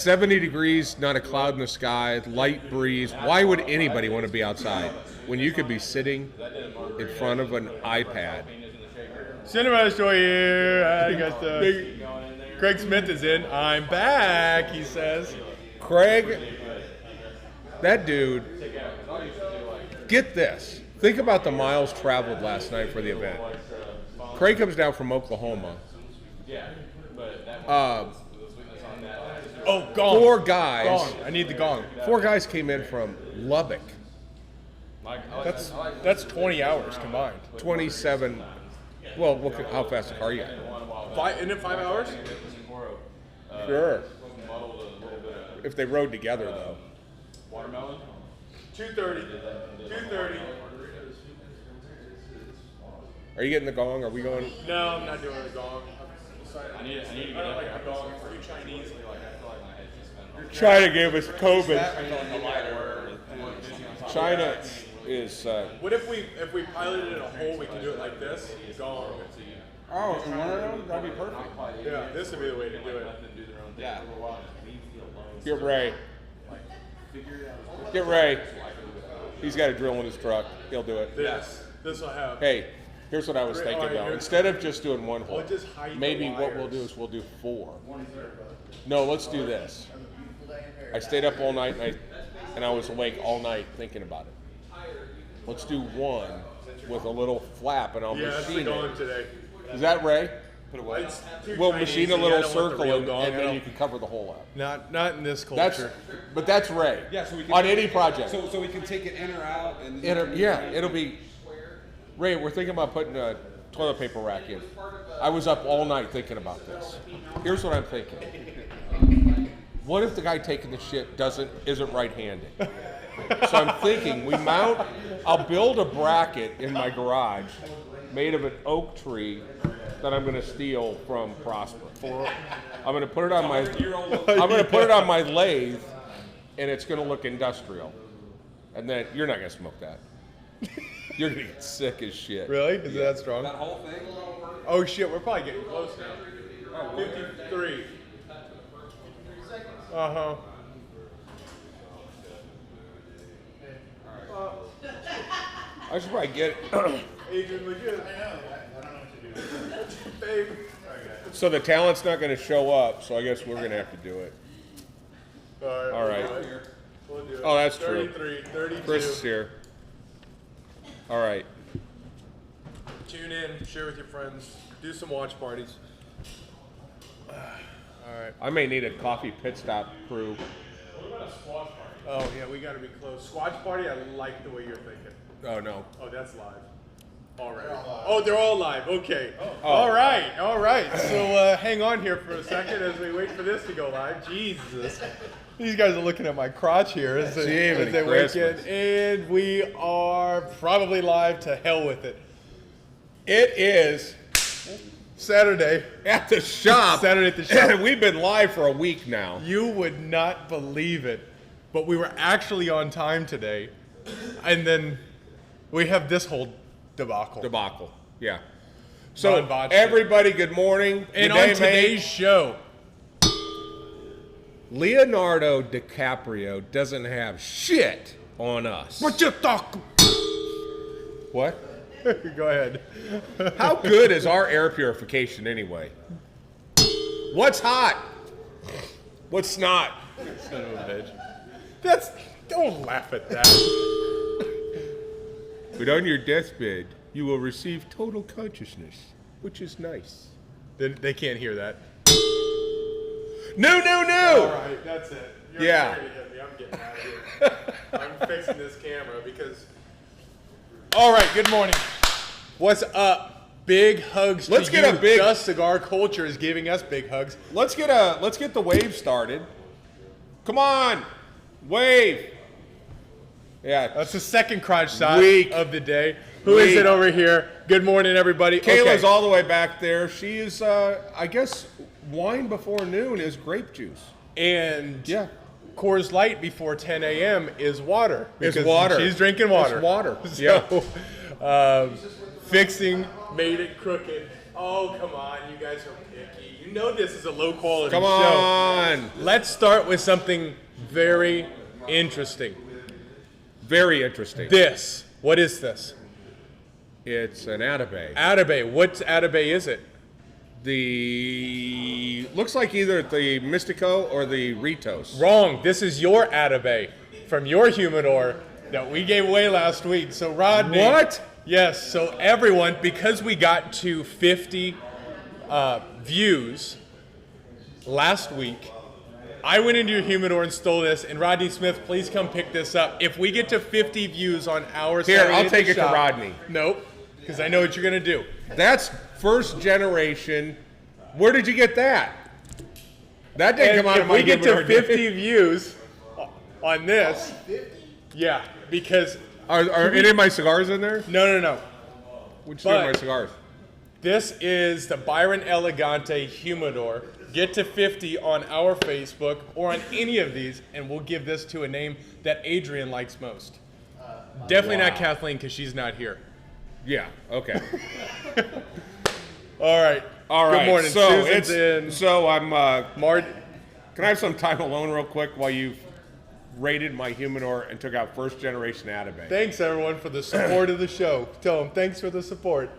70 degrees, not a cloud in the sky, light breeze. Why would anybody want to be outside when you could be sitting in front of an iPad? Cinema Store here. You got Craig Smith is in. I'm back, he says. Craig, that dude, get this. Think about the miles traveled last night for the event. Craig comes down from Oklahoma. Gong. Four guys. Gong. I need the gong. 4 guys came in from Lubbock. That's 20 hours combined. 27. Well, how fast a car you got? Isn't it 5 hours? Sure. If they rode together, though. Watermelon? 2:30. 2:30. Are you getting the gong? Are we going? No, I'm not doing the gong. I need to get a gong. It's too Chinese. China gave us COVID. China is. What if we piloted in a hole? We can do it like this. Gong. Oh, in one of them? That'd be perfect. Yeah, this would be the way to do it. Yeah. Get Ray. Get Ray. He's got a drill in his truck. He'll do it. This will have. Hey, here's what I was thinking though. Instead of just doing one hole, maybe what we'll do is we'll do 4. No, let's do this. I stayed up all night and I was awake all night thinking about it. Let's do 1 with a little flap and I'll machine it. Today. Is that Ray? Put away. We'll machine a little circle and then you can cover the hole up. Not in this culture. But that's Ray. Yeah, so we can on any project. So we can take it in or out and it'll be. Ray, we're thinking about putting a toilet paper rack in. I was up all night thinking about this. Here's what I'm thinking. What if the guy taking the shit isn't right-handed? So I'm thinking I'll build a bracket in my garage made of an oak tree that I'm going to steal from Prosper. I'm going to put it on my lathe, and it's going to look industrial. And then you're not going to smoke that. You're going to get sick as shit. Really? Is it that strong? that whole thing. Oh shit, we're probably getting close now. 53. Uh-huh. I should probably get it. Adrian, look good. I know. I don't know what to do. Babe. So the talent's not going to show up, so I guess we're going to have to do it. All right. We'll do it. Oh, that's true. 33, 32. Chris is here. All right. Tune in, share with your friends, do some watch parties. All right. I may need a coffee pit stop crew. What about a squash party? Oh, yeah, we got to be close. Squash party, I like the way you're thinking. Oh, no. Oh, that's live. All right. Oh, they're all live. Okay. Oh. All right. All right. So hang on here for a second as we wait for this to go live. Jesus. These guys are looking at my crotch here as they wake in. And we are probably live. To hell with it. It is Saturday at the shop. Saturday at the shop. We've been live for a week now. You would not believe it, but we were actually on time today. And then we have this whole debacle. Yeah. So everybody, good morning. And on today's show, Leonardo DiCaprio doesn't have shit on us. What you talk? What? Go ahead. How good is our air purification anyway? What's hot? What's not? Son of a bitch. Don't laugh at that. But on your deathbed, you will receive total consciousness, which is nice. They can't hear that. No. All right, that's it. You're Yeah. ready to hit me. I'm getting out of here. I'm fixing this camera because. All right. Good morning. What's up? Big hugs. Let's to get you. a big. Just Cigar Culture is giving us big hugs. Let's get the wave started. Come on, wave. Yeah, That's the second crotch shot of the day. Who Weak. is it over here? Good morning, everybody. Kayla's all the way back there. She is, I guess, wine before noon is grape juice. And Yeah. Coors Light before 10 a.m. is water. It's because water. She's drinking water. It's water. So, fixing made it crooked. Oh, come on. You guys are picky. You You know this is a low quality Come show. on. Let's start with something very interesting. Very interesting. This. What is this? It's an Atabey. Atabey. What Atabey is it? The looks like either the Mystico or the Ritos. Wrong. This is your Atabey from your humidor that we gave away last week. So Rodney. What? Yes. So everyone, because we got to 50 views last week, I went into your humidor and stole this. And Rodney Smith, please come pick this up. If we get to 50 views on our Here, Saturday I'll at take the it to shop- Rodney. Nope, because I know what you're gonna do. That's first generation. Where did you get that? That didn't And come out if of my we get to humidor, did it? 50 views on this, yeah, because Are any of my cigars in there? no. Which two of my But- cigars? This is the Byron Elegante humidor. Get to 50 on our Facebook or on any of these, and we'll give this to a name that Adrian likes most. Definitely not Kathleen, because she's not here. Yeah. Okay. All right. All right. Good morning. So Susan's in. So I'm. Mart. Can I have some time alone real quick while you rated my humidor and took out first generation Atabey? Thanks, everyone, for the support of the show. Tell them thanks for the support.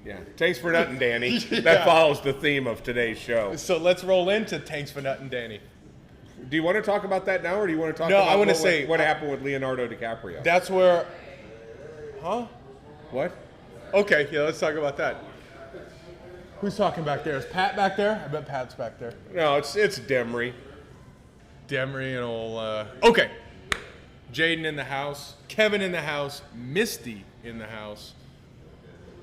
Yeah. Thanks for nothing, Danny. Yeah. That follows the theme of today's show. So let's roll into Thanks for Nuttin' Danny. Do you want to talk about that now, or do you want to talk No, about I wanna what, say- what happened with Leonardo DiCaprio? That's where. Huh? What? Okay, yeah, let's talk about that. Who's talking back there? Is Pat back there? I bet Pat's back there. No, it's Demery. Demery and old. Okay. Jaden in the house. Kevin in the house. Misty in the house.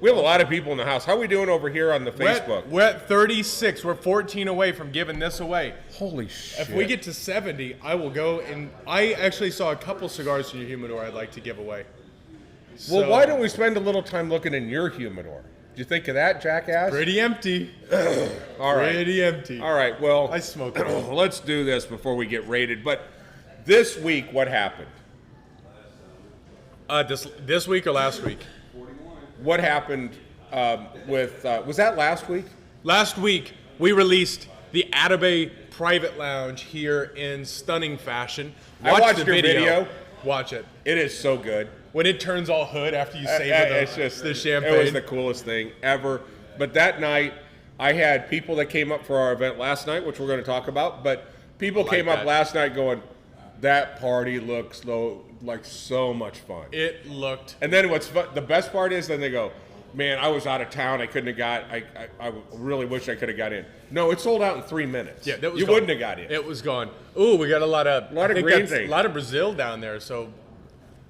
We have a lot of people in the house. How are we doing over here on the Facebook? We're at 36. We're 14 away from giving this away. Holy shit. If we get to 70, I will go and I actually saw a couple cigars in your humidor I'd like to give away. Well, So- why don't we spend a little time looking in your humidor? Did you think of that, jackass? Pretty empty. All right. Pretty empty. All right, well, I smoke it all. let's do this before we get rated. But this week, what happened? This week or last week? What happened with, was that last week? Last week, we released the Atabey Private Lounge here in stunning fashion. I watched your video. Watch it. It is so good. When it turns all hood after you savor It's just, the champagne. It was the coolest thing ever. But that night, I had people that came up for our event last night, which we're going to talk about. But people like came up that. last night going, that party looks like so much fun. It looked. And then the best part is then they go, man, I was out of town. I couldn't have got, I really wish I could have got in. No, it sold out in 3 minutes. Yeah, that was You gone. wouldn't have got in. It was gone. Ooh, we got a lot of Lot of I think green that's thing. A lot of Brazil down there. So,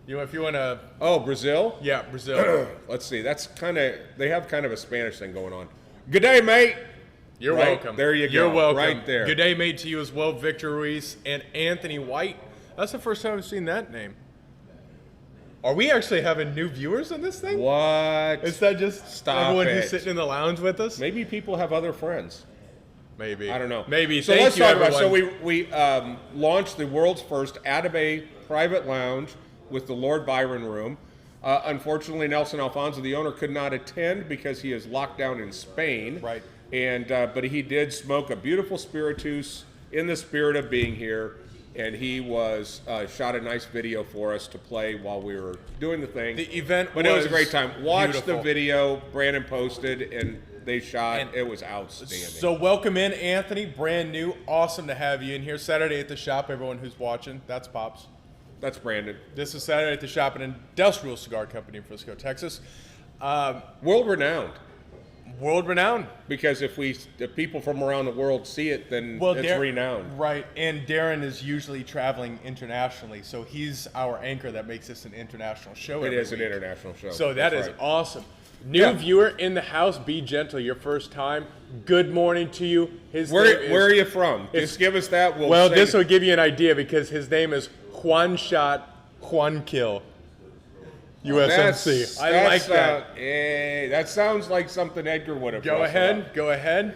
if you want to, Oh, Brazil? yeah, Brazil. Let's see. That's they have kind of a Spanish thing going on. Good day, mate. You're Right, welcome. there you You're go, welcome. right there. Good day, mate, to you as well, Victor Ruiz and Anthony White. That's the first time I've seen that name. Are we actually having new viewers on this thing? What? Is that just Stop everyone it. who's sitting in the lounge with us? Maybe people have other friends. Maybe. I don't know. Maybe. So Thank let's you, talk everyone. about. So we launched the world's first Atabey private lounge with the Lord Byron room. Unfortunately, Nelson Alfonso, the owner, could not attend because he is locked down in Spain. Right. And but he did smoke a beautiful spiritus in the spirit of being here, and he was shot a nice video for us to play while we were doing the thing. The event but it was a great time. Watch beautiful. the video. Brandon posted, and they shot. And it was outstanding. So welcome in, Anthony. Brand new. Awesome to have you in here. Saturday at the shop, everyone who's watching. That's Pops. That's Brandon. This is Saturday at the shop, an industrial cigar company in Frisco, Texas. World renowned. World renowned. Because if people from around the world see it, then it's renowned. Right, and Darren is usually traveling internationally, so he's our anchor that makes this an international show. It every is an week. international show. So that is That's right. awesome. New Yeah. viewer in the house, be gentle. Your first time. Good morning to you. His name is, Where are you from? Just give us that. Well, say this will give you an idea because his name is Juan Shot, Juan Kill. USMC. I like that. That sounds like something Edgar would have. Go rustled ahead. up. Go ahead.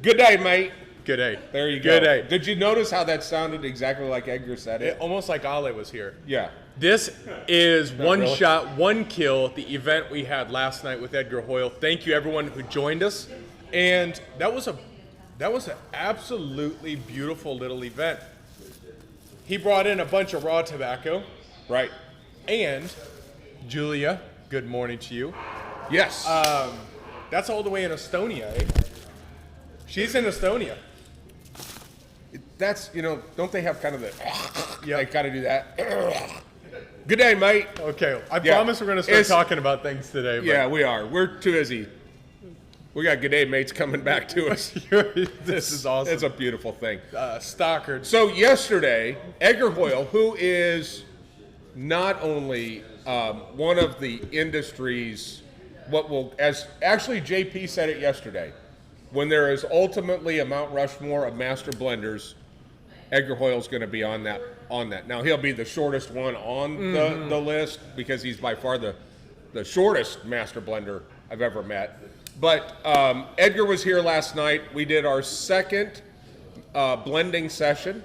Good day, mate. Good day. There you go. Good day. Did you notice how that sounded exactly like Edgar said it? Almost like Ale was here. Yeah. This is One really. Shot, One Kill, the event we had last night with Edgar Hoyle. Thank you, everyone who joined us. And that was an absolutely beautiful little event. He brought in a bunch of raw tobacco. Right. And Julia, good morning to you. Yes. That's all the way in Estonia, eh? She's in Estonia. That's, don't they have kind of the, Yeah. they kind of do that? Good day, mate. Okay, I Yeah. promise we're going to start talking about things today. But Yeah, we are. We're too busy. We got good day mates coming back to us. This is awesome. It's a beautiful thing. Stockard. So yesterday, Edgar Hoyle, who is not only one of the industry's, actually JP said it yesterday, when there is ultimately a Mount Rushmore of master blenders, Edgar Hoyle's going to be on that. Now he'll be the shortest one on the list because he's by far the shortest master blender I've ever met. But Edgar was here last night. We did our second blending session,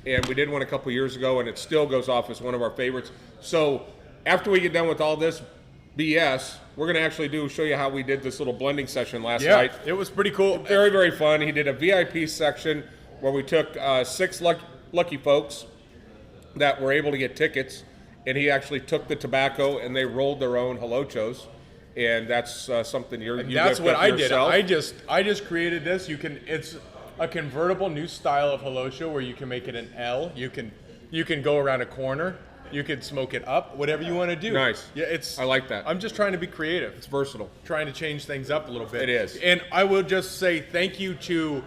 and we did one a couple years ago, and it still goes off as one of our favorites. So after we get done with all this BS, we're going to actually show you how we did this little blending session last night. It was pretty cool. Very, very fun. He did a VIP section where we took 6 lucky folks that were able to get tickets, and he actually took the tobacco and they rolled their own holochos. And that's something that's what I yourself. did. I just created this. It's a convertible new style of holocho where you can make it an L. You can go around a corner. You can smoke it up. Whatever you want to do. Nice. Yeah, I like that. I'm just trying to be creative. It's versatile. Trying to change things up a little bit. It is. And I will just say thank you to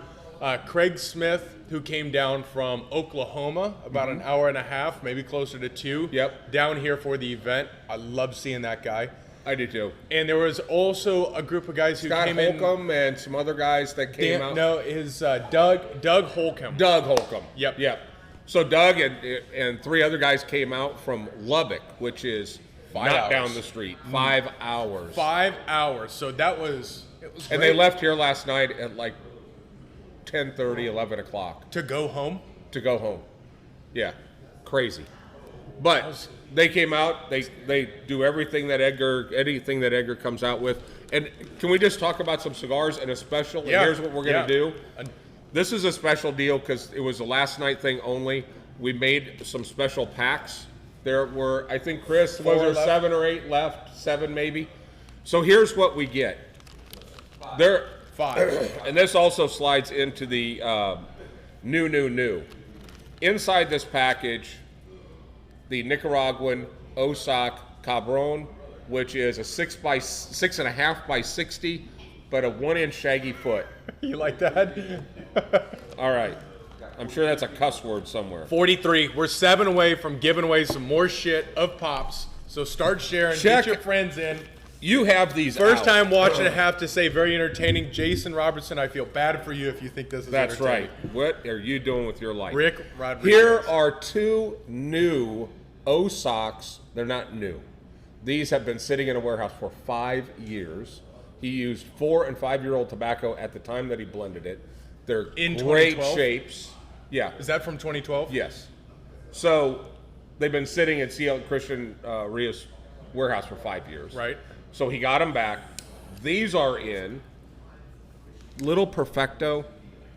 Craig Smith, who came down from Oklahoma about an hour and a half, maybe closer to 2. Yep. Down here for the event. I love seeing that guy. I do too. And there was also a group of guys who Scott came Holcomb and some other guys that came out. No, is Doug Holcomb. Doug Holcomb. Yep. So Doug and 3 other guys came out from Lubbock, which is 5 not hours. down the street. 5 hours. 5 hours. So it was And great. they left here last night at like 10:30, 11 o'clock to go home. to go home. Yeah, crazy. But they came out. They do anything that Edgar comes out with. And can we just talk about some cigars and a special? And here's what we're gonna do. This is a special deal because it was a last night thing only. We made some special packs. There were, I think, Chris, was there 7 or 8 left? 7 maybe. So here's what we get. There 5. And this also slides into the new. Inside this package, the Nicaraguan Osak Cabron, which is a 6.5 by 60, but a 1-inch shaggy foot. You like that? All right. I'm sure that's a cuss word somewhere. 43. We're 7 away from giving away some more shit of pops. So start sharing. Check. Get your friends in. You have these First out. time watching, I have to say, very entertaining. Jason Robertson, I feel bad for you if you think this is That's entertaining. right. What are you doing with your life? Rick Rodriguez. Here are 2 new Osaks. They're not new. These have been sitting in a warehouse for 5 years. He used 4- and 5-year-old tobacco at the time that he blended it. They're In great 2012? shapes. Yeah. Is that from 2012? Yes. So they've been sitting at CL Christian Rios warehouse for 5 years. Right. So he got them back. These are in little Perfecto.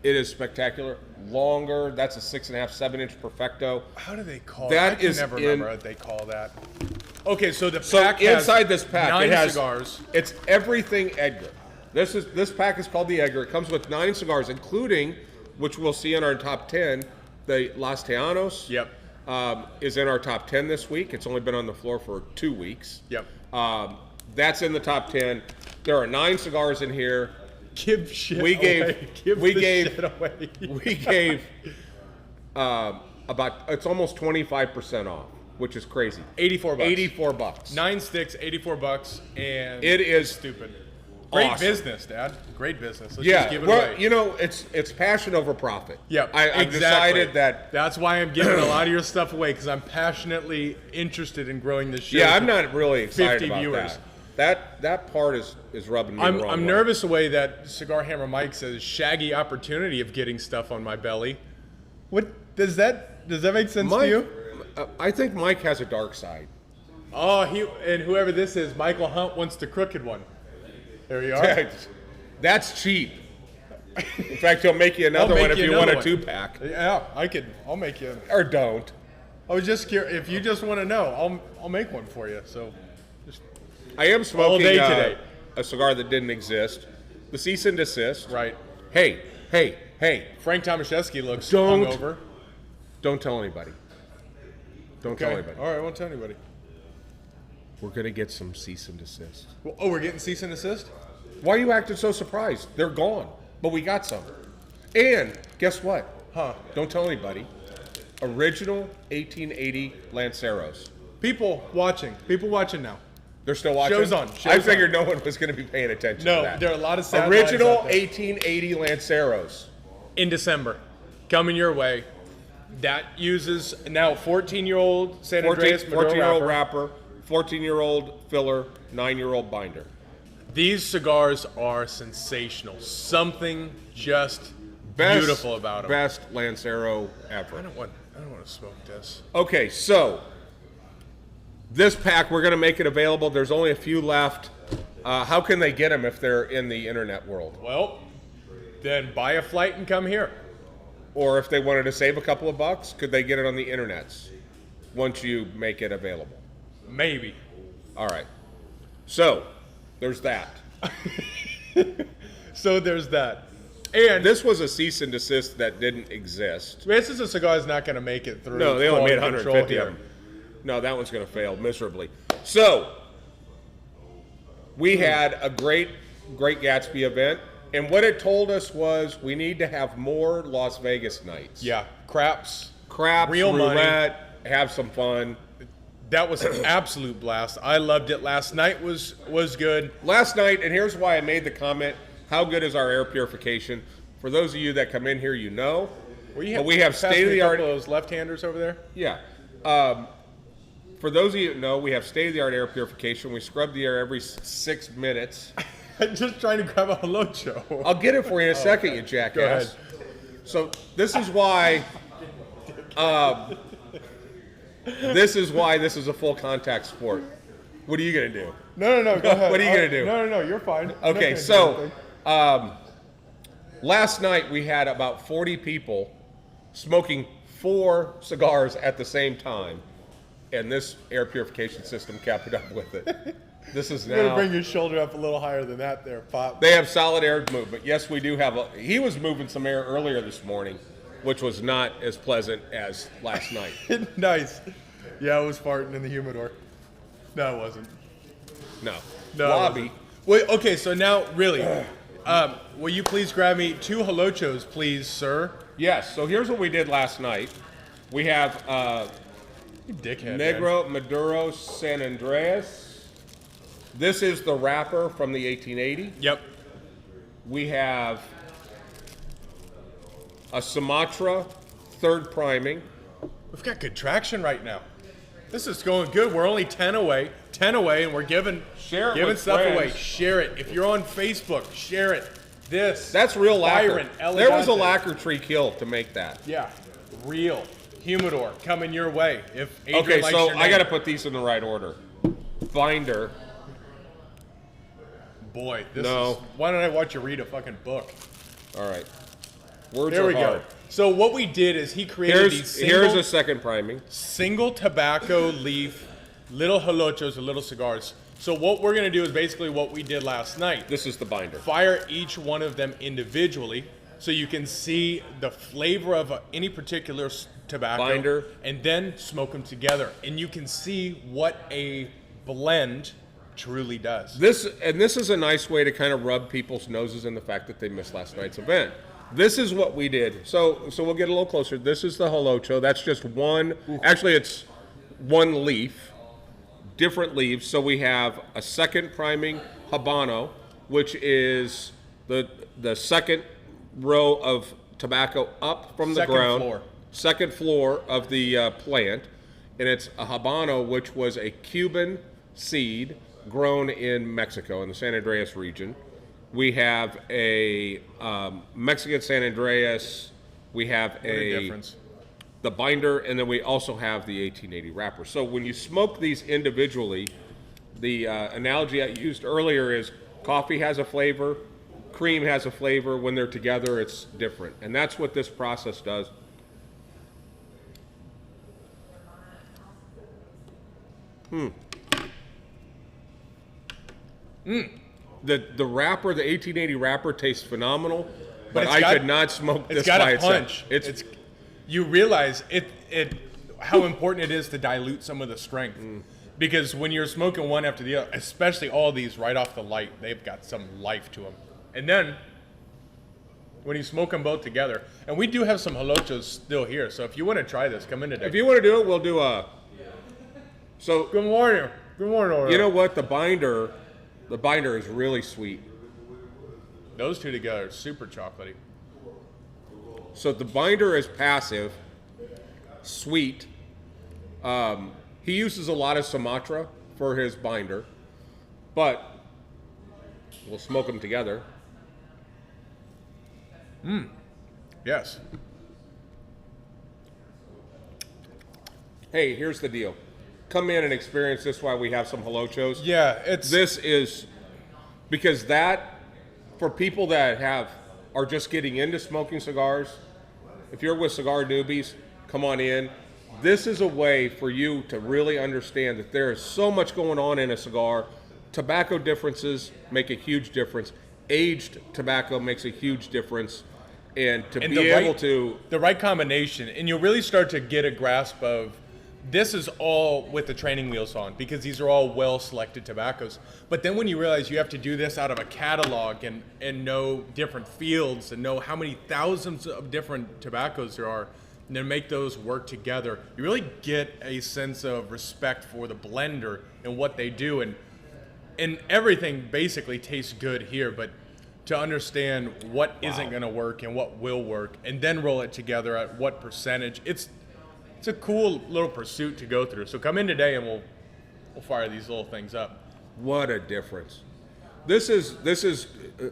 It is spectacular. Longer. That's a 6.5, 7-inch Perfecto. How do they call That that? I can is never in- remember what they call that. Okay, so the So pack has inside this pack, 9 it has cigars. It's everything Edgar. This pack is called the Edgar. It comes with 9 cigars, including, which we'll see in our top 10, the Los Tejanos. Yep. Is in our top 10 this week. It's only been on the floor for 2 weeks. Yep. That's in the top 10. There are 9 cigars in here. Give shit We gave- away. Give we the gave- shit away. We gave it's almost 25% off, which is crazy. $84. $84. 9 sticks, $84, and It is stupid. Great awesome. business, Dad. Great business. Let's Yeah, just give it well, away. you know, it's passion over profit. Yeah, I've decided that. That's why I'm giving a lot of your stuff away, because I'm passionately interested in growing this show. Yeah, I'm not really excited 50 about viewers. that part is rubbing me the wrong I'm way. nervous the way that Cigar Hammer Mike says shaggy opportunity of getting stuff on my belly. What does that make sense to Mike, you? I think Mike has a dark side. Oh, and whoever this is, Michael Hunt wants the crooked one. There you are. That's cheap. In fact, he'll make you another one if you want a 2-pack. Yeah, I'll make you. Or don't. I was just curious. If you just want to know, I'll make one for you. So, I am smoking all day today. A cigar that didn't exist. The cease and desist. Right. Hey. Frank Tomaszewski looks Don't. hungover. Don't tell anybody. Don't tell Okay. anybody. All right, I won't tell anybody. We're going to get some cease and desist. Well, oh, we're getting cease and desist? Why are you acting so surprised? They're gone. But we got some. And guess what? Huh. Don't tell anybody. Original 1880 Lanceros. People watching now. They're still watching? Show's on. I figured no one was going to be paying attention to No, that. there are a lot of sad Original lines out there. 1880 Lanceros. In December, coming your way. That uses now 14-year-old San Andreas 14-year-old wrapper. wrapper, 14-year-old filler, 9-year-old binder. These cigars are sensational. Something just beautiful about them. Best Lancero ever. I don't want to smoke this. Okay, so this pack, we're going to make it available. There's only a few left. How can they get them if they're in the internet world? Well, then buy a flight and come here. Or if they wanted to save a couple of bucks, could they get it on the internets once you make it available? Maybe. All right. So, there's that. So there's that. And This was a cease and desist that didn't exist. this is a cigar that's not going to make it through. No, they only made quality control 150 of here. them. No, that one's going to fail miserably. So, we had a great Gatsby event, and what it told us was we need to have more Las Vegas nights. Yeah, craps. Craps, Real money. roulette, have some fun. That was an absolute blast. I loved it. Last night was good. Last night, and here's why I made the comment, how good is our air purification? For those of you that come in here, you know. We But we have pass me a state-of-the-art... couple of those left-handers over there. Yeah. For those of you that know, we have state-of-the-art air purification. We scrub the air every 6 minutes. I'm just trying to grab a Holocho. I'll get it for you in a second, you jackass. Go ahead. So this is why... this is a full contact sport. What are you going to do? No, go ahead. What are you gonna do? No, you're fine. I'm not Okay, gonna do so anything. last night we had about 40 people smoking 4 cigars at the same time, and this air purification system kept up with it. This is You gotta now... bring your shoulder up a little higher than that there, Pop. They have solid air movement. Yes, we do have he was moving some air earlier this morning, which was not as pleasant as last night. Nice. Yeah, I was farting in the humidor. No, it wasn't. No. No, Lobby. Wait, okay, so now, really, will you please grab me 2 Holochos, please, sir? Yes, so here's what we did last night. We have You dickhead, Negro Maduro San Andreas. This is the wrapper from the 1880. Yep. We have a Sumatra third priming. We've got good traction right now. This is going good. We're only 10 away, and we're giving with stuff friends. away. Share it. If you're on Facebook, share it. That's real lacquer. Byron, There was a Elegante. lacquer tree kill to make that. Yeah, real humidor coming your way. If Adrian Okay, likes so your I name. got to put these in the right order. Binder. Boy, this No. is. Why don't I watch you read a fucking book? All right. Words There are we hard. go. So what we did is he created these Here's a second priming. single tobacco leaf little holochos or little cigars. So what we're gonna do is basically what we did last night. This is the binder. Fire each one of them individually so you can see the flavor of any particular tobacco. Binder. And then smoke them together. And you can see what a blend truly does. This is a nice way to kind of rub people's noses in the fact that they missed last night's event. This is what we did. So we'll get a little closer. This is the Holocho. That's just one. Actually, it's one leaf, different leaves. So we have a second priming Habano, which is the second row of tobacco up from the Second ground. floor. Second floor of the plant. And it's a Habano, which was a Cuban seed grown in Mexico, in the San Andreas region. We have a Mexican San Andreas. We have What a difference. the binder, and then we also have the 1880 wrapper. So when you smoke these individually, the analogy I used earlier is coffee has a flavor, cream has a flavor. When they're together, it's different. And that's what this process does. The wrapper, the 1880 wrapper, tastes phenomenal, but I could not smoke this by itself. It's got a punch. You realize how important it is to dilute some of the strength. Because when you're smoking one after the other, especially all these right off the light, they've got some life to them. And then when you smoke them both together, and we do have some holochos still here, so if you want to try this, come in today. If you want to do it, we'll do a... So, Good morning. Good morning. Over you know what? The binder is really sweet. Those two together are super chocolatey. So the binder is passive, sweet. He uses a lot of Sumatra for his binder, but we'll smoke them together. Yes. Hey, here's the deal. Come in and experience this while we have some holochos. Yeah, This is because that, for people that are just getting into smoking cigars, if you're with cigar newbies, come on in. This is a way for you to really understand that there is so much going on in a cigar. Tobacco differences make a huge difference. Aged tobacco makes a huge difference. And the right combination, and you'll really start to get a grasp of this is all with the training wheels on, because these are all well-selected tobaccos. But then when you realize you have to do this out of a catalog and know different fields and know how many thousands of different tobaccos there are, and then make those work together, you really get a sense of respect for the blender and what they do. And everything basically tastes good here, but to understand what isn't going to work and what will work, and then roll it together at what percentage, it's a cool little pursuit to go through. So come in today and we'll fire these little things up. What a difference. This is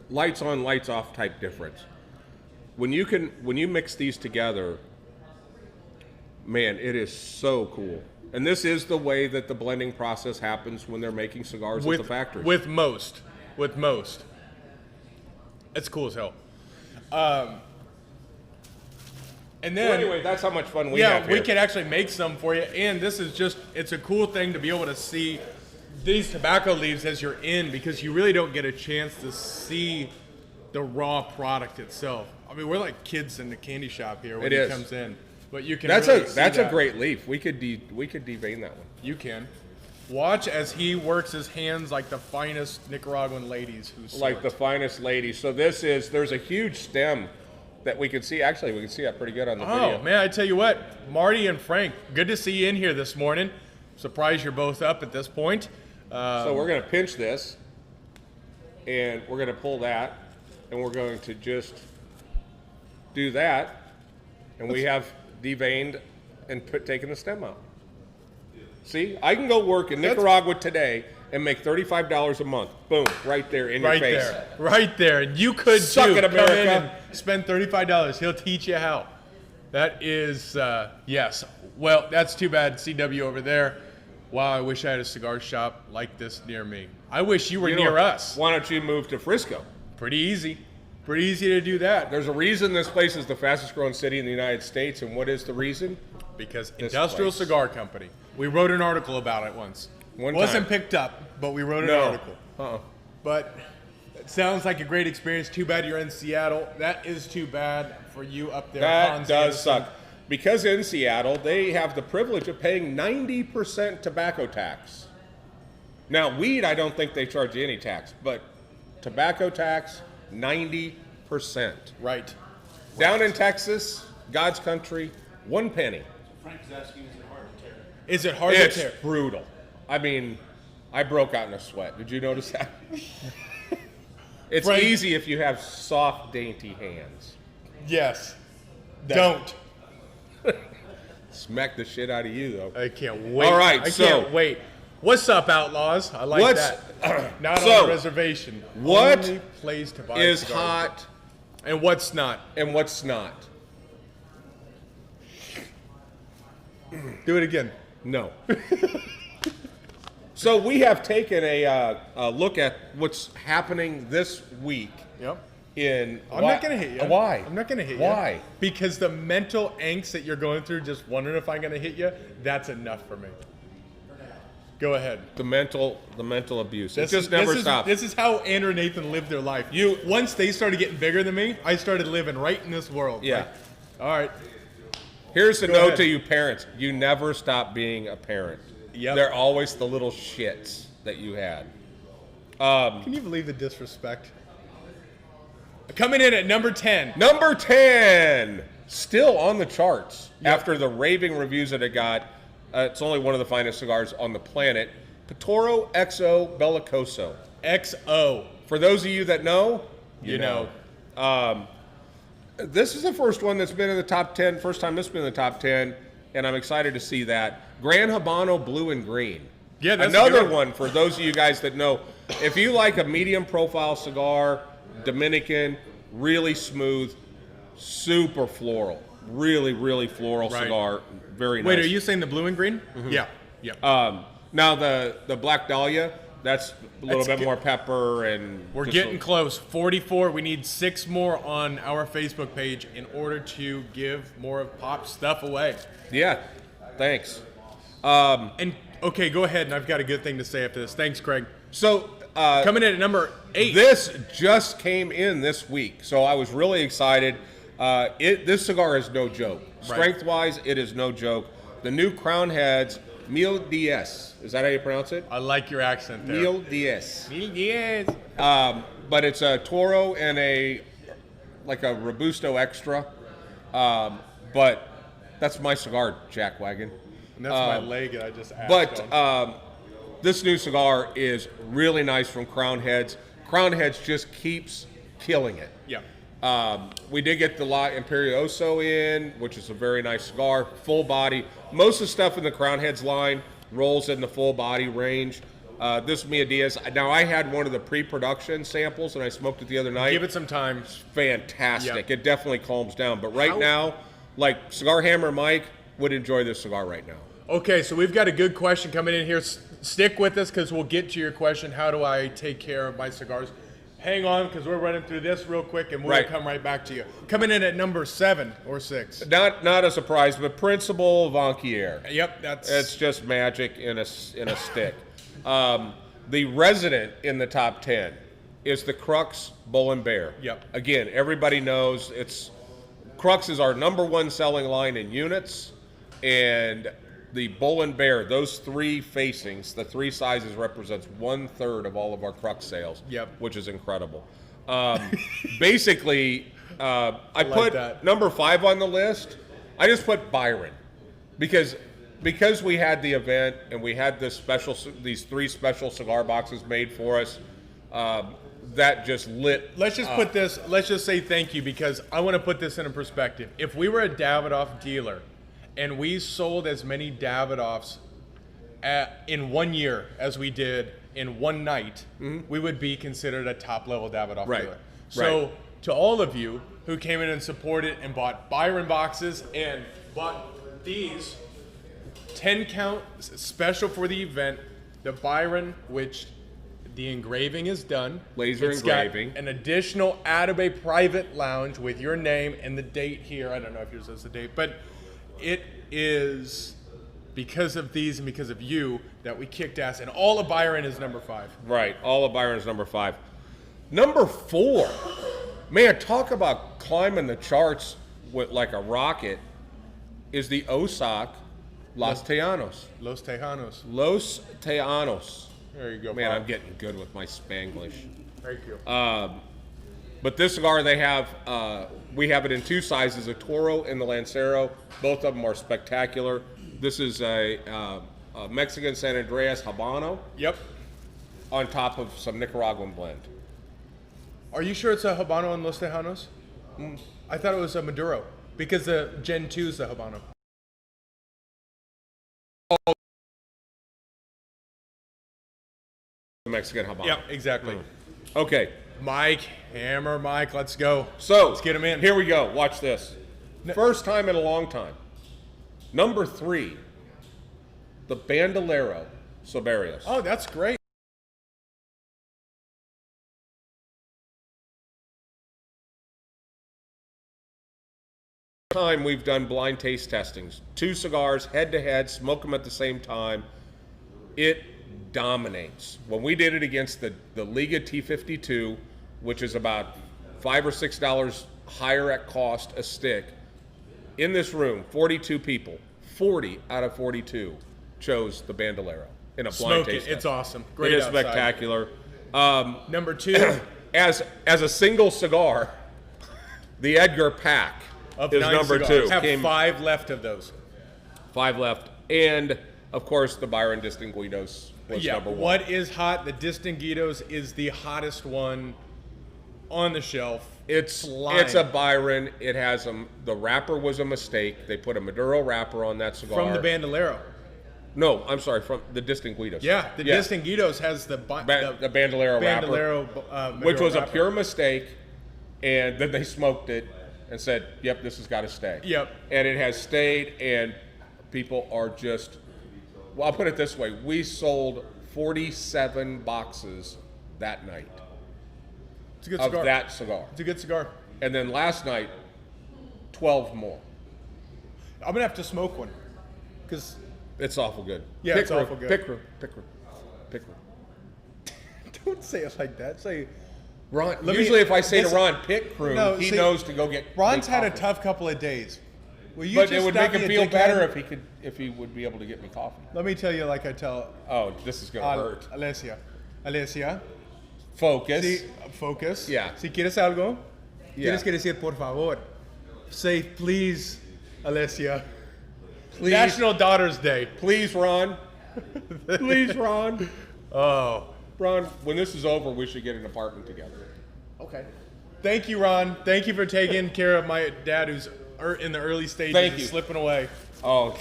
lights on, lights off type difference. When you mix these together, man, it is so cool. And this is the way that the blending process happens when they're making cigars at the factory. With most. It's cool as hell. And then, well, anyway, that's how much fun we have here. We can actually make some for you. And this is it's a cool thing to be able to see these tobacco leaves as you're in, because you really don't get a chance to see the raw product itself. I mean, we're like kids in the candy shop here when he comes in. But you can that's really a great leaf. We could devein that one. You can. Watch as he works his hands like the finest Nicaraguan ladies like the finest ladies. So there's a huge stem that we can see. Actually, we can see that pretty good on the video. Oh, man, I tell you what, Marty and Frank, good to see you in here this morning. Surprised you're both up at this point. So we're going to pinch this, and we're going to pull that, and we're going to just do that, and we have deveined and taken the stem out. See, I can go work in Nicaragua today and make $35 a month. Boom, right there in your face. Right there. And you could Suck it, America. Come in and spend $35. He'll teach you how. That is, yes. Well, that's too bad, CW over there. Wow, I wish I had a cigar shop like this near me. I wish you were near us. Why don't you move to Frisco? Pretty easy. Pretty easy to do that. There's a reason this place is the fastest growing city in the United States, and what is the reason? Because Industrial Cigar Company. We wrote an article about it once. Wasn't picked up, but we wrote an article. But it sounds like a great experience. Too bad you're in Seattle. That is too bad for you up there. That does suck. Because in Seattle, they have the privilege of paying 90% tobacco tax. Now, weed, I don't think they charge you any tax, but tobacco tax, 90%. Right. Down in Texas, God's country, 1 penny. Frank's asking, is it hard to tear? Is it hard to tear? It's brutal. I mean, I broke out in a sweat. Did you notice that? It's Frank, easy if you have soft, dainty hands. Yes. Don't. Smack the shit out of you, though. I can't wait. All right, I can't wait. What's up, Outlaws? I like that. Not on the reservation. What only place to buy is cigars. hot and what's not? And what's not? Do it again. No. So we have taken a look at what's happening this week. Yep. I'm not gonna hit you. Why? I'm not gonna hit you. Why? Because the mental angst that you're going through, just wondering if I'm gonna hit you, that's enough for me. Go ahead. The mental abuse. It just never stops. This is how Andrew and Nathan lived their life. Once they started getting bigger than me, I started living right in this world. Yeah. Like, all right. Here's the Go note ahead. to you parents. You never stop being a parent. Yep. They're always the little shits that you had. Can you believe the disrespect? Coming in at number 10. Number 10, still on the charts after the raving reviews that it got. It's only one of the finest cigars on the planet. Pitoro XO Bellicoso. XO. For those of you that know, You know. This is the first one that's been in the top 10. First time this has been in the top 10, and I'm excited to see that. Gran Habano Blue and Green. Yeah, that's another good. one for those of you guys that know. If you like a medium profile cigar, Dominican, really smooth, super floral, really floral Right. cigar, very nice. Wait, are you saying the blue and green? Yeah. Now the Black Dahlia, that's a little That's bit good. more pepper and We're just getting close. 44. We need 6 more on our Facebook page in order to give more of Pop's stuff away. Yeah, thanks. And okay, go ahead. And I've got a good thing to say after this. Thanks, Craig. So Coming in at number 8. this just came in this week, so I was really excited. This cigar is no joke. Strength-wise, it is no joke. The new Crown Heads Mil Diez. Is that how you pronounce it? I like your accent there. Mil Diez. Yes. But it's a Toro and a Robusto Extra. But that's my cigar, Jack Wagon. And that's my leg that I just asked But on. this new cigar is really nice from Crown Heads. Crown Heads just keeps killing it. Yeah. We did get the La Imperioso in, which is a very nice cigar, full body. Most of the stuff in the Crown Heads line rolls in the full body range. This Mia Diaz. Now, I had one of the pre-production samples, and I smoked it the other night. Give it some time. Fantastic. Yeah. It definitely calms down. But right now, like Cigar Hammer Mike would enjoy this cigar right now. Okay, so we've got a good question coming in here. Stick with us because we'll get to your question. How do I take care of my cigars? Hang on, because we're running through this real quick, and we'll come right back to you. Coming in at number 7 or 6. Not a surprise, but Principal Vanquier. Yep, that's. It's just magic in a stick. The resident in the top 10 is the Crux Bull and Bear. Yep. Again, everybody knows Crux is our #1 selling line in units, and the Bull and Bear, those 3 facings, the 3 sizes represents 1/3 of all of our Crux sales. Yep. Which is incredible. Basically, I like put that. number 5 on the list. I just put Byron because we had the event and we had these 3 special cigar boxes made for us. That just lit. Let's just put this. Let's just say thank you because I want to put this in a perspective. If we were a Davidoff dealer, and we sold as many Davidoffs in 1 year as we did in one night, we would be considered a top-level Davidoff dealer. So to all of you who came in and supported and bought Byron boxes and bought these 10-count special for the event, the Byron, which the engraving is done. Laser It's engraving. got an additional Atabay private lounge with your name and the date here. I don't know if yours says the date, but it is because of these and because of you that we kicked ass. And all of Byron is number 5. Right. All of Byron's number 5. Number 4. Man, talk about climbing the charts with like a rocket is the Osak Los Tejanos. Los Tejanos. Los Tejanos. There you go, Man, Bob. I'm getting good with my Spanglish. Thank you. But this cigar, we have it in 2 sizes, a Toro and the Lancero. Both of them are spectacular. This is a Mexican San Andreas Habano Yep. on top of some Nicaraguan blend. Are you sure it's a Habano on Los Tejanos? I thought it was a Maduro because the Gen 2 is the Habano. Mexican Habano. Yep, exactly. Okay, Mike, Hammer Mike, let's go. so Let's get him in. Here we go. Watch this. First time in a long time. Number 3, the Bandolero Soberios. Oh, that's great. time we've done blind taste testings. 2 cigars, head-to-head, smoke them at the same time. It dominates. When we did it against the Liga T52, which is about $5 or $6 higher at cost a stick, in this room, 42 people, 40 out of 42 chose the Bandolero in a blind Smoke taste it. It's test. awesome. Great It is outside. spectacular. Number 2 As a single cigar, the Edgar Pack of is 9 number cigars. 2. Have Came 5 left of those. 5 left. And, of course, the Byron Distinguidos was number 1. What is hot? The Distinguidos is the hottest one on the shelf. It's a Byron. It has the wrapper was a mistake. They put a Maduro wrapper on that cigar. From the Bandolero. No, I'm sorry, from the Distinguidos. Yeah, the Distinguidos has the Bandolero wrapper, Bandolero which was wrapper. a pure mistake, and then they smoked it and said, yep, this has got to stay. Yep. And it has stayed, and people are just, well, I'll put it this way. We sold 47 boxes that night It's a good of cigar. that cigar. It's a good cigar. And then last night, 12 more. I'm gonna have to smoke one, because It's awful good. Yeah, it's awful good. Pick room. don't say it like that. Say Ron, Let me- usually if I say this- to Ron, pick room, No, he see, knows to go get Ron's make had a coffee. tough couple of days. Will you But just it would stop make him being a feel better dickhead? if he would be able to get me coffee. Let me tell you, like I tell Oh, this is gonna hurt. Alessia, Focus. si, focus. Yeah. Si quieres algo, Yeah. tienes que decir por favor. Say please, Alessia. Please. National Daughters Day. Please, Ron. Please, Ron. Oh. Ron, when this is over, we should get an apartment together. Okay. Thank you, Ron. Thank you for taking care of my dad, who's in the early stages. Thank and you. Slipping away. Oh,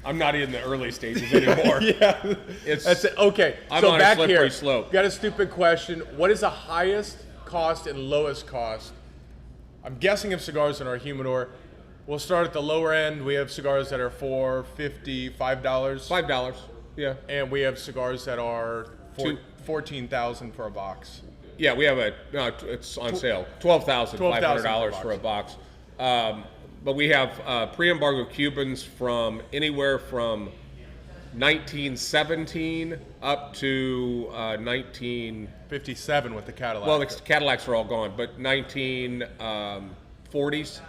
I'm not in the early stages anymore. Yeah. That's it. Okay. I'm so on a back slippery here, slope. got a stupid question. What is the highest cost and lowest cost? I'm guessing of cigars in our humidor. We'll start at the lower end. We have cigars that are $4.50, $5. $5. Yeah. And we have cigars that are Two- $14,000 for a box. Yeah, we have it's on sale. $12,500 for a box. But we have pre-embargo Cubans from anywhere from 1917 up to 57 with the Cadillac. well, the Cadillacs are all gone, but 1940s.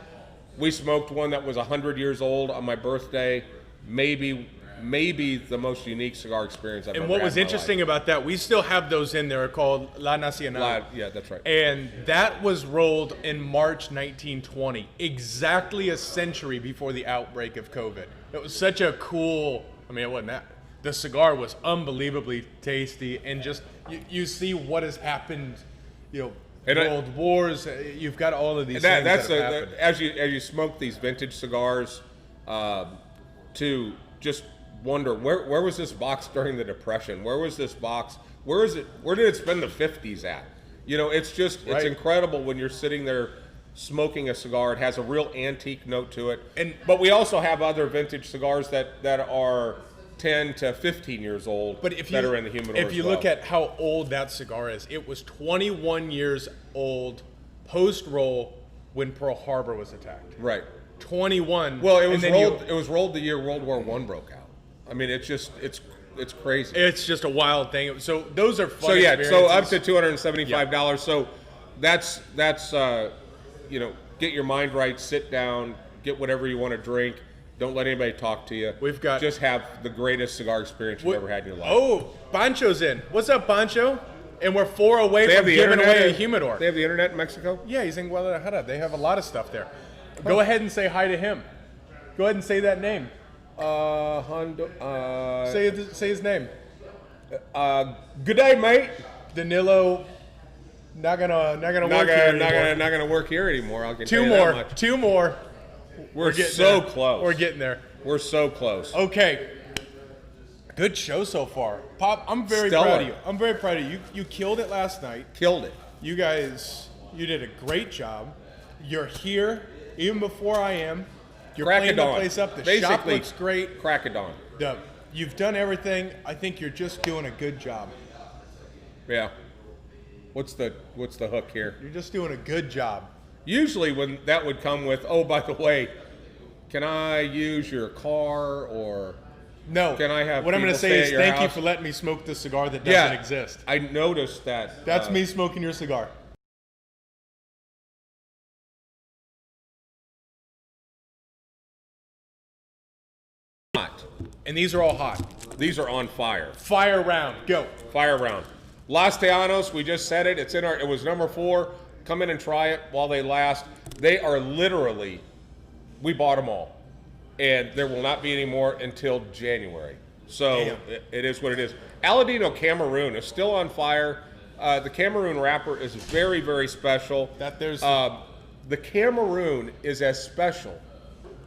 We smoked one that was 100 years old on my birthday. Maybe the most unique cigar experience I've ever and what had was in my interesting life. about that, we still have those in there called La Nacional. Yeah, that's right. And that was rolled in March 1920, exactly a century before the outbreak of COVID. It was such a cool, I mean, it wasn't that. The cigar was unbelievably tasty, and just, you see what has happened, And world wars, you've got all of these And things that have happened. as you smoke these vintage cigars, to just wonder where was this box during the Depression? Where was this box? Where did it spend the 50s at? It's it's Right. incredible when you're sitting there smoking a cigar. It has a real antique note to it. And- But we also have other vintage cigars that are 10 to 15 years old But if that you, are in the humidor if as you well. look at how old that cigar is, it was 21 years old post-roll when Pearl Harbor was attacked. Right. 21. Well, it and was then rolled. It was rolled the year World War I broke out. I mean, it's crazy. It's just a wild thing. So those are fun So yeah, so up experiences. to $275. So that's get your mind right, sit down, get whatever you want to drink. Don't let anybody talk to you. We've got- just have the greatest cigar experience you've ever had in your life. Oh, Pancho's in. What's up, Pancho? And we're 4 away They have from the giving internet. away a humidor. They have the internet in Mexico. Yeah, he's in Guadalajara. They have a lot of stuff there. Go ahead and say hi to him. Go ahead and say that name. Hondo. Say his name. Good day, mate. Danilo. Not gonna work here anymore. Not gonna work here anymore. I can tell Two you that more. much. 2 more. We're Getting so there. close. We're getting there. We're so close. Okay. Good show so far. Pop, I'm very Stellar. proud of you. I'm very proud of you. You killed it last night. Killed it. You guys, you did a great job. You're here even before I am. You're Crack playing of the dawn. place up. The shop Basically, looks great. Crack of dawn. You've done everything. I think you're just doing a good job. Yeah. What's the hook here? You're just doing a good job. Usually when that would come with, oh, by the way, can I use your car or No. can I have what I'm going to people say stay is at your thank you house? for letting me smoke this cigar that doesn't exist. I noticed that. That's me smoking your cigar. Hot. And these are all hot. These are on fire. Fire round. Go. Fire round. Los Tejanos, we just said it. It was number 4. Come in and try it while they last. They are literally, we bought them all. And there will not be any more until January. So it is what it is. Aladino Cameroon is still on fire. The Cameroon wrapper is very, very special. The Cameroon is as special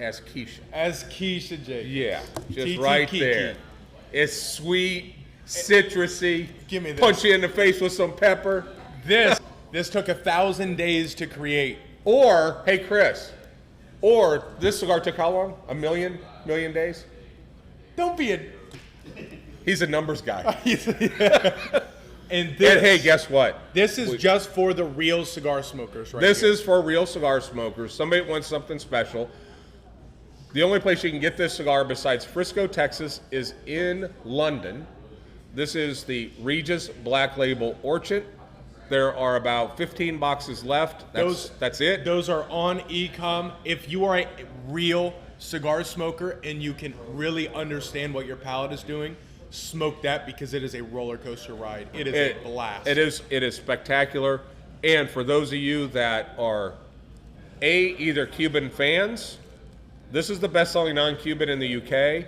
as Keisha. As Keisha J. Yeah, just TT right Kiki. there. It's sweet, citrusy. Give me this. Punch you in the face with some pepper. This took 1,000 days to create. Or, hey Chris, or this cigar took how long? A million days? Don't be a... He's a numbers guy. And hey, guess what? This is just for the real cigar smokers, right? This here. is for real cigar smokers. Somebody wants something special. The only place you can get this cigar besides Frisco, Texas is in London. This is the Regis Black Label Orchard. There are about 15 boxes left. That's it. Those are on e-com. If you are a real cigar smoker and you can really understand what your palate is doing, smoke that because it is a roller coaster ride. It is a blast. It is spectacular. And for those of you that are either Cuban fans, this is the best-selling non-Cuban in the UK.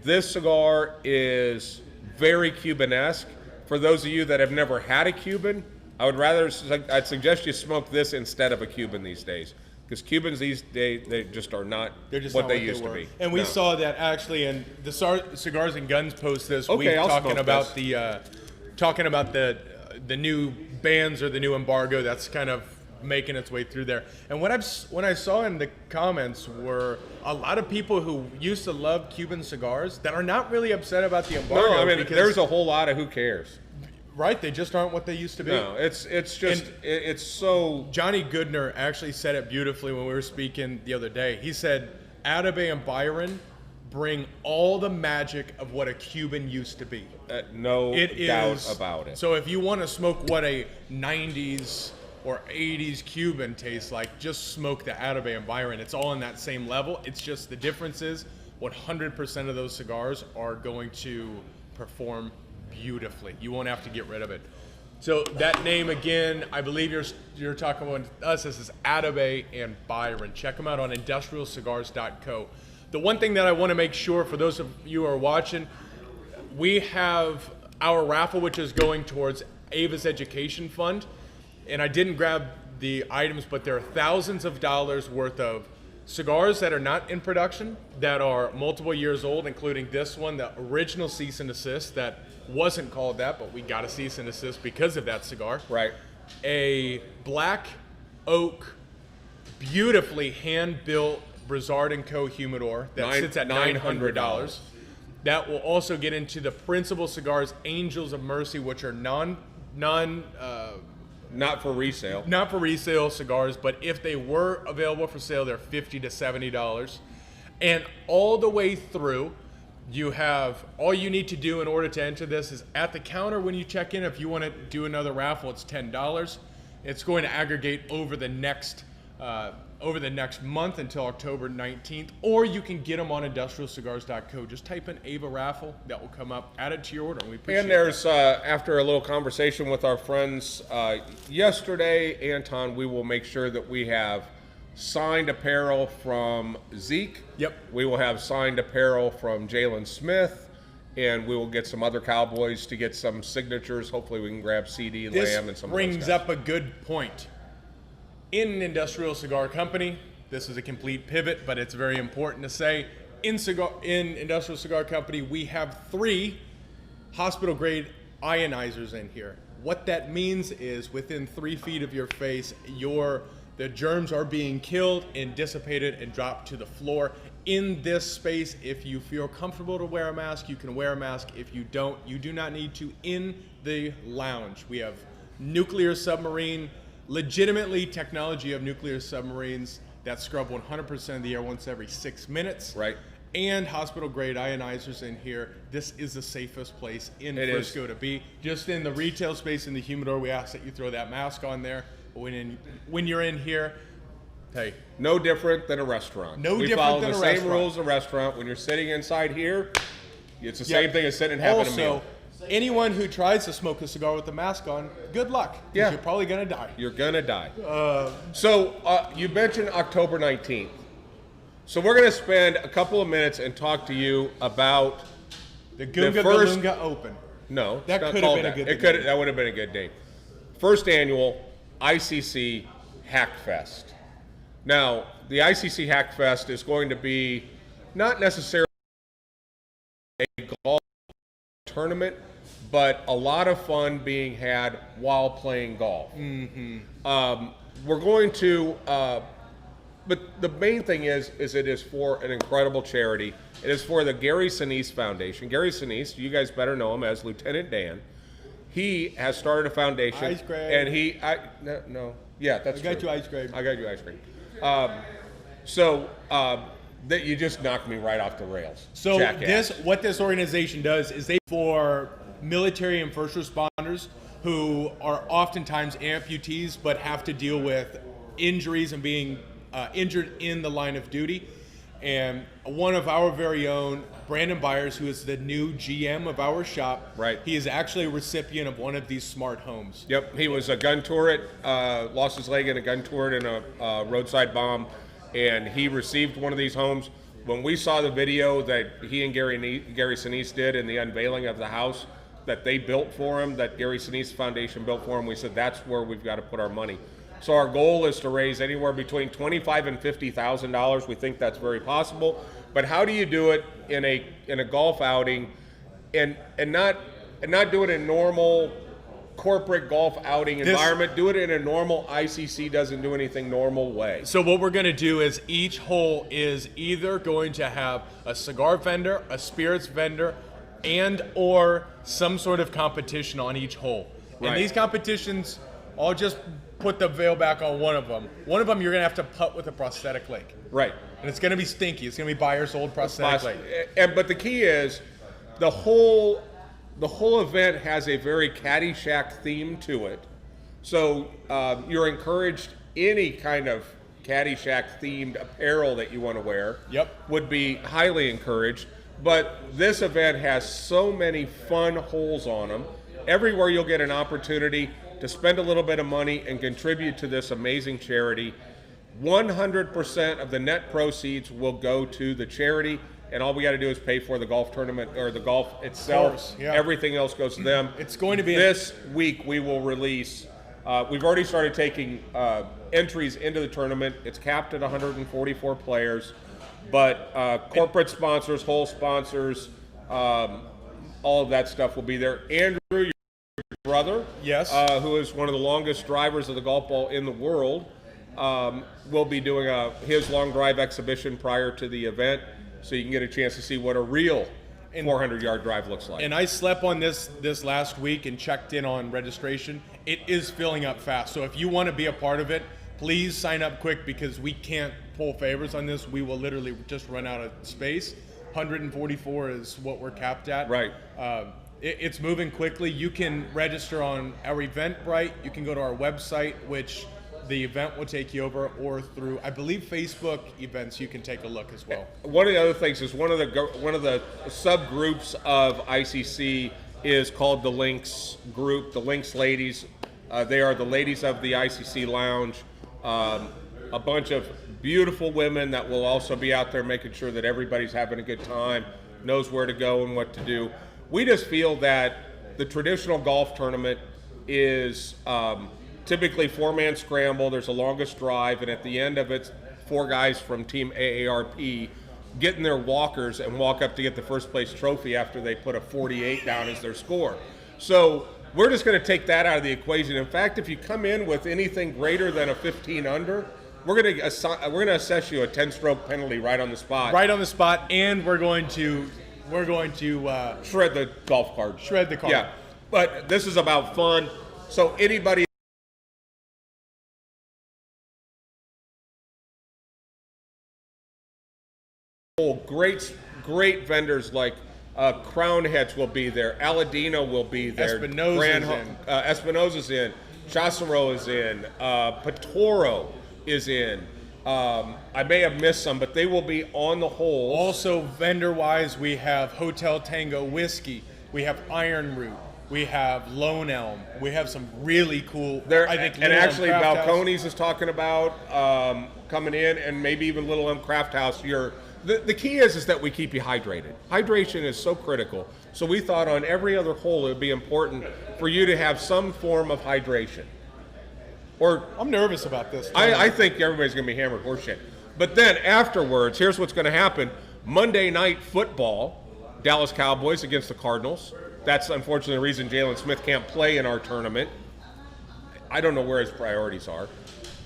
This cigar is very Cuban-esque. For those of you that have never had a Cuban, I'd suggest you smoke this instead of a Cuban these days. Because Cubans these days, they just are not what they used to be. And we saw that actually in the Cigars and Guns post this week I'll talking about this. the new bans or the new embargo that's kind of making its way through there. And when I saw in the comments were a lot of people who used to love Cuban cigars that are not really upset about the embargo. No, I mean there's a whole lot of who cares. Right, they just aren't what they used to be. No, it's so. Johnny Goodner actually said it beautifully when we were speaking the other day. He said, Atabey and Byron bring all the magic of what a Cuban used to be. No doubt about it. So if you want to smoke what a 90s or 80s Cuban tastes like, just smoke the Atabey and Byron. It's all in that same level. It's just the difference is 100% of those cigars are going to perform beautifully. You won't have to get rid of it. So that name again, I believe you're talking about us. This is Atabey and Byron. Check them out on industrialcigars.co. The one thing that I want to make sure for those of you who are watching, we have our raffle, which is going towards Ava's education fund. And I didn't grab the items, but there are thousands of dollars worth of cigars that are not in production, that are multiple years old, including this one, the original cease and desist that wasn't called that, but we got a cease and desist because of that cigar. Right. A black oak, beautifully hand-built Brizard & Co. humidor that sits at $900. That will also get into the Principal Cigars Angels of Mercy, which are not for resale. Not for resale cigars, but if they were available for sale, they're $50 to $70. And all the way through, you have, all you need to do in order to enter this is at the counter when you check in. If you want to do another raffle, it's $10. It's going to aggregate over the next month until October 19th, or you can get them on industrialcigars.co. Just type in Ava raffle, that will come up, add it to your order, and we appreciate it. And there's, after a little conversation with our friends yesterday, Anton, we will make sure that we have signed apparel from Zeke. Yep. We will have signed apparel from Jalen Smith, and we will get some other Cowboys to get some signatures. Hopefully we can grab CD, Lamb, and some of those brings guys. up a good point. In an industrial cigar company, this is a complete pivot, but it's very important to say, in industrial cigar company, we have 3 hospital-grade ionizers in here. What that means is within 3 feet of your face, the germs are being killed and dissipated and dropped to the floor. In this space, if you feel comfortable to wear a mask, you can wear a mask. If you don't, you do not need to. In the lounge, we have nuclear submarine legitimately technology of nuclear submarines that scrub 100% of the air once every 6 minutes. Right. And hospital-grade ionizers in here. This is the safest place in Frisco to be. Just in the retail space in the humidor, we ask that you throw that mask on there. But when you're in here, hey. No different than a restaurant. We follow the same rules as a restaurant. When you're sitting inside here, it's the same thing as sitting and having a meal. Anyone who tries to smoke a cigar with a mask on, good luck. Yeah. You're probably going to die. You're going to die. So you mentioned October 19th. So we're going to spend a couple of minutes and talk to you about the Gunga Galunga Open. No, that could have been a good day. That would have been a good day. First annual ICC Hackfest. Now, the ICC Hackfest is going to be not necessarily a golf tournament, but a lot of fun being had while playing golf. Mm-hmm. We're going to, but the main thing is it is for an incredible charity. It is for the Gary Sinise Foundation. Gary Sinise, you guys better know him as Lieutenant Dan. He has started a foundation. Ice cream. And yeah, that's true. I got you ice cream. I got you ice cream. That you just knocked me right off the rails. So jackass. what this organization does is they for military and first responders who are oftentimes amputees but have to deal with injuries and being injured in the line of duty. And one of our very own, Brandon Byers, who is the new GM of our shop, right? He is actually a recipient of one of these smart homes. Yep, he was a gun turret, lost his leg in a gun turret in a roadside bomb, and he received one of these homes. When we saw the video that he and Gary Sinise did in the unveiling of the house that they built for him, that Gary Sinise Foundation built for him, we said that's where we've got to put our money. So our goal is to raise anywhere between $25,000 and $50,000. We think that's very possible. But how do you do it in a golf outing, and not do it in normal corporate golf outing environment? Do it in a normal ICC doesn't do anything normal way. So what we're going to do is each hole is either going to have a cigar vendor, a spirits vendor, and or some sort of competition on each hole. Right. And these competitions, I'll just put the veil back on one of them. One of them you're going to have to putt with a prosthetic leg. Right. And it's going to be stinky. It's going to be Byers' old prosthetic leg. But the key is the whole event has a very Caddyshack theme to it. So you're encouraged, any kind of Caddyshack themed apparel that you want to wear would be highly encouraged. But this event has so many fun holes on them. Everywhere you'll get an opportunity to spend a little bit of money and contribute to this amazing charity. 100% of the net proceeds will go to the charity, and all we got to do is pay for the golf tournament or the golf itself. Of course, yeah. Everything else goes to them. It's going to be this week. We will release. We've already started taking entries into the tournament. It's capped at 144 players, but corporate sponsors, hole sponsors, all of that stuff will be there. Andrew, brother, yes, who is one of the longest drivers of the golf ball in the world, will be doing his long drive exhibition prior to the event, so you can get a chance to see what a real 400-yard drive looks like. And I slept on this last week and checked in on registration. It is filling up fast, so if you want to be a part of it, please sign up quick, because we can't pull favors on this. We will literally just run out of space. 144 is what we're capped at. Right. It's moving quickly. You can register on our Eventbrite. You can go to our website, which the event will take you over, or through, I believe, Facebook events. You can take a look as well. One of the other things is one of the subgroups of ICC is called the Lynx group, the Lynx ladies. They are the ladies of the ICC Lounge. A bunch of beautiful women that will also be out there making sure that everybody's having a good time, knows where to go and what to do. We just feel that the traditional golf tournament is typically four-man scramble. There's a longest drive, and at the end of it, four guys from Team AARP get in their walkers and walk up to get the first place trophy after they put a 48 down as their score. So we're just going to take that out of the equation. In fact, if you come in with anything greater than a 15 under, we're going to assess you a 10-stroke penalty right on the spot. Right on the spot, and we're going to shred the golf cart. Shred the cart. Yeah, but this is about fun. So anybody Great vendors like Crown Heads will be there. Aladino will be there. Espinosa's in. Chasero is in. Patoro is in. I may have missed some, but they will be on the whole. Also, vendor-wise, we have Hotel Tango Whiskey. We have Iron Root. We have Lone Elm. We have some really cool. And actually, Balcones is talking about coming in, and maybe even Little M Craft House. The key is that we keep you hydrated. Hydration is so critical. So we thought on every other hole it would be important for you to have some form of hydration. Or I'm nervous about this. I think everybody's going to be hammered horseshit. But then afterwards, here's what's going to happen. Monday night football, Dallas Cowboys against the Cardinals. That's unfortunately the reason Jalen Smith can't play in our tournament. I don't know where his priorities are.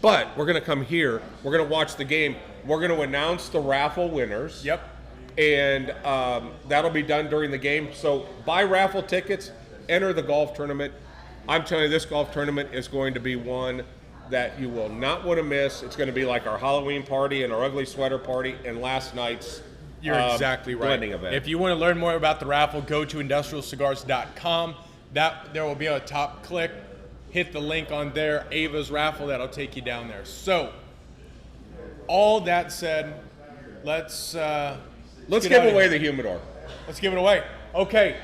But we're going to come here. We're going to watch the game. We're going to announce the raffle winners. Yep. And that'll be done during the game. So buy raffle tickets, enter the golf tournament. I'm telling you, this golf tournament is going to be one that you will not want to miss. It's going to be like our Halloween party and our ugly sweater party and last night's You're exactly right. blending event. If you want to learn more about the raffle, go to industrialcigars.com. There will be a top click. Hit the link on there, Ava's raffle. That'll take you down there. So, all that said, let's give away the humidor. Let's give it away. Okay,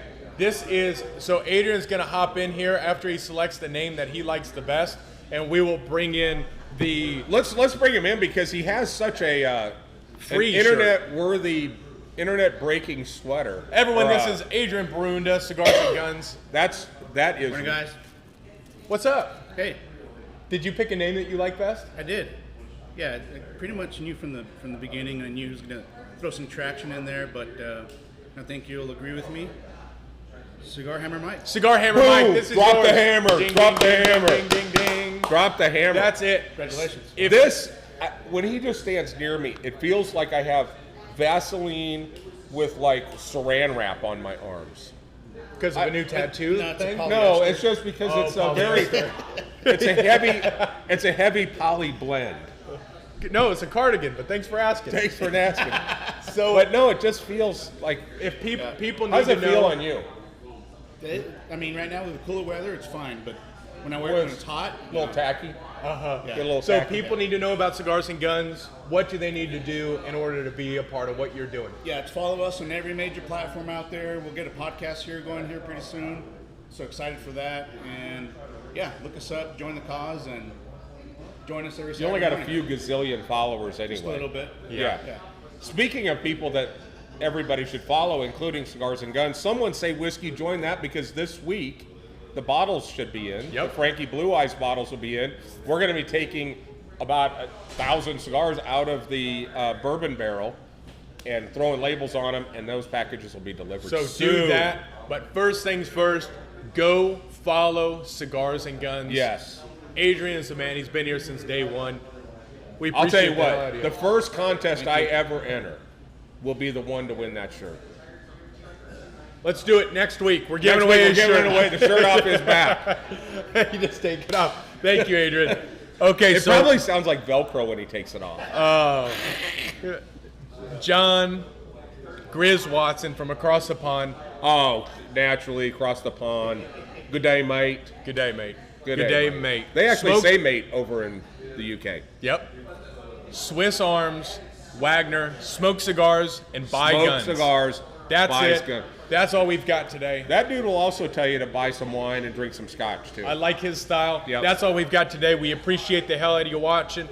so Adrian's gonna hop in here after he selects the name that he likes the best, and we will bring in the. Let's bring him in because he has such an free internet-worthy, internet-breaking sweater. Everyone, this is Adrian Barunda, Cigars and Guns. That is. Morning, guys. What's up? Hey, Did you pick a name that you like best? I did. Yeah, I pretty much knew from the beginning. I knew he was gonna throw some traction in there, but I think you'll agree with me. Cigar Hammer Mike. Cigar Hammer Boom! Mike. This is Drop yours. the hammer. Ding, Drop ding, the ding, hammer. Ding, ding, ding. Drop the hammer. That's it. Congratulations. When he just stands near me, it feels like I have Vaseline with like saran wrap on my arms. Because of a new tattoo No, it's a thing? poly- No, it's just because it's a very, it's a heavy poly blend. No, it's a cardigan, but thanks for asking. Thanks for asking. So, No, it just feels like. if people How need does to it feel know, on you? I mean, right now with the cooler weather, it's fine, but when I wear it when it's hot, A little tacky. yeah. Get a little so tacky. people need to know about Cigars and Guns. What do they need to do in order to be a part of what you're doing? Yeah, it's follow us on every major platform out there. We'll get a podcast here going here pretty soon. So excited for that. And yeah, look us up, join the cause, and join us every You only got a Saturday few gazillion followers anyway. Just a little bit. Yeah. Yeah. Speaking of people that everybody should follow, including Cigars and Guns, someone say Whiskey join that because this week the bottles should be in. Yep. The Frankie Blue Eyes bottles will be in. We're going to be taking about 1,000 cigars out of the bourbon barrel and throwing labels on them, and those packages will be delivered So soon. do that. But first things first, go follow Cigars and Guns. Yes. Adrian is the man. He's been here since day one. We I'll tell you appreciate the hell out what, of the you. first contest I ever enter will be the one to win that shirt. Let's do it next week. We're giving Next away week, his we're shirt. giving away the shirt off his back. You just take it off. Thank you, Adrian. Okay, It so probably sounds like Velcro when he takes it off. John Grizz Watson from across the pond. Oh, naturally, across the pond. Good day, mate. Good day, mate. Good day, day, mate. They actually Smoke- say mate over in the UK. Yep. Swiss Arms, Wagner, Smoke Cigars, and Buy Smoke Guns. cigars. That's buys it. gun. That's all we've got today. That dude will also tell you to buy some wine and drink some scotch, too. I like his style. Yep. That's all we've got today. We appreciate the hell out of you watching.